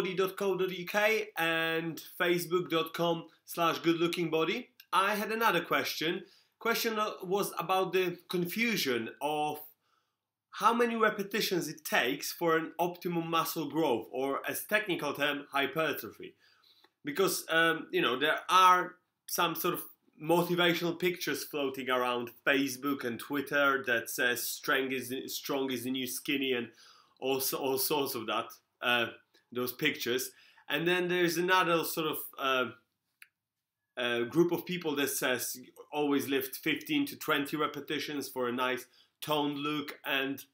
goodlookingbody.co.uk and facebook.com/goodlookingbody. I had another question. Question was about the confusion of how many repetitions it takes for an optimum muscle growth, or as technical term, hypertrophy. Because, there are some sort of motivational pictures floating around Facebook and Twitter that says strong is the new skinny, and also all sorts of that, those pictures. And then there's another sort of group of people that says always lift 15 to 20 repetitions for a nice toned look. And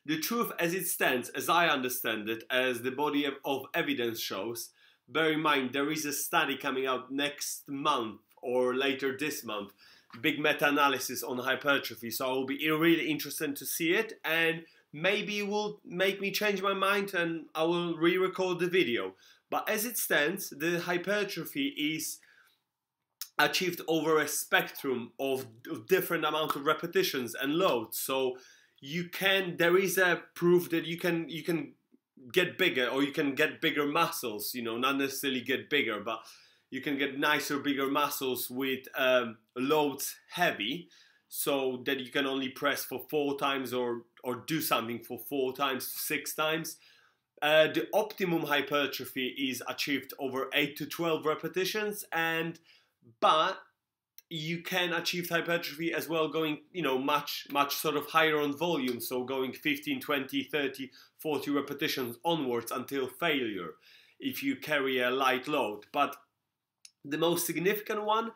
the truth as it stands, as I understand it, as the body of evidence shows, bear in mind there is a study coming out next month or later this month, big meta-analysis on hypertrophy, so I will be really interested to see it, and maybe it will make me change my mind and I will re-record the video. But as it stands, the hypertrophy is achieved over a spectrum of different amount of repetitions and loads. So there is a proof that you can get bigger, or you can get bigger muscles, not necessarily get bigger, but you can get nicer, bigger muscles with loads heavy, so that you can only press for 4 times or do something for 4 times, 6 times. The optimum hypertrophy is achieved over 8 to 12 repetitions, but you can achieve hypertrophy as well going, much sort of higher on volume, so going 15, 20, 30, 40 repetitions onwards until failure if you carry a light load. But the most significant one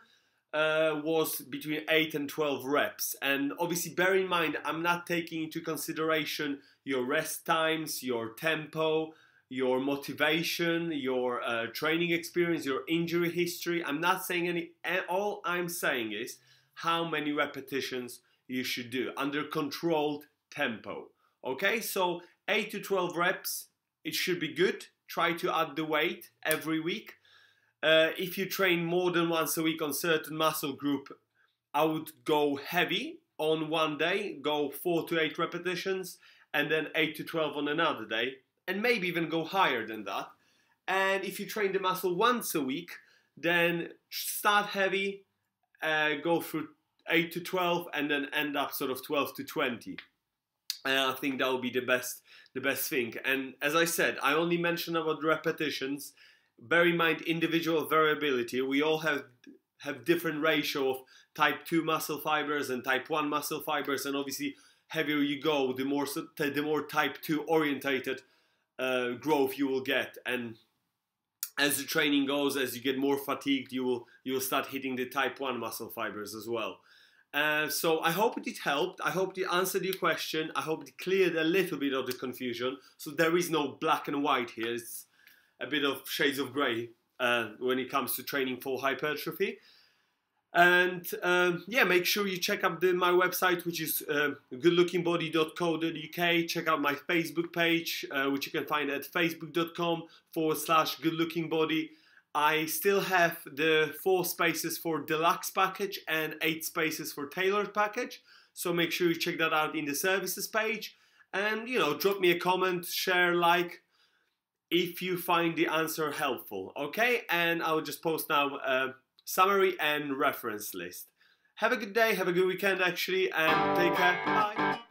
was between 8 and 12 reps. And obviously bear in mind, I'm not taking into consideration your rest times, your tempo, your motivation, your training experience, your injury history. I'm not saying any, all I'm saying is how many repetitions you should do under controlled tempo. Okay, so 8 to 12 reps, it should be good. Try to add the weight every week. If you train more than once a week on certain muscle group, I would go heavy on one day, go 4 to 8 repetitions, and then 8 to 12 on another day, and maybe even go higher than that. And if you train the muscle once a week, then start heavy, go through 8 to 12, and then end up sort of 12 to 20. And I think that would be the best thing. And as I said, I only mentioned about repetitions. Bear in mind individual variability. We all have different ratio of type 2 muscle fibers and type 1 muscle fibers, and obviously heavier you go, the more type 2 orientated growth you will get. And as the training goes, as you get more fatigued, you will start hitting the type 1 muscle fibers as well. So I hope it helped. I hope it answered your question. I hope it cleared a little bit of the confusion. So there is no black and white here. It's a bit of shades of grey when it comes to training for hypertrophy. And make sure you check out my website, which is goodlookingbody.co.uk. Check out my Facebook page, which you can find at facebook.com/goodlookingbody. I still have the 4 spaces for deluxe package and 8 spaces for tailored package. So make sure you check that out in the services page. And, drop me a comment, share, like, if you find the answer helpful. Okay? And I'll just post now a summary and reference list. Have a good day, have a good weekend actually, and take care. Bye.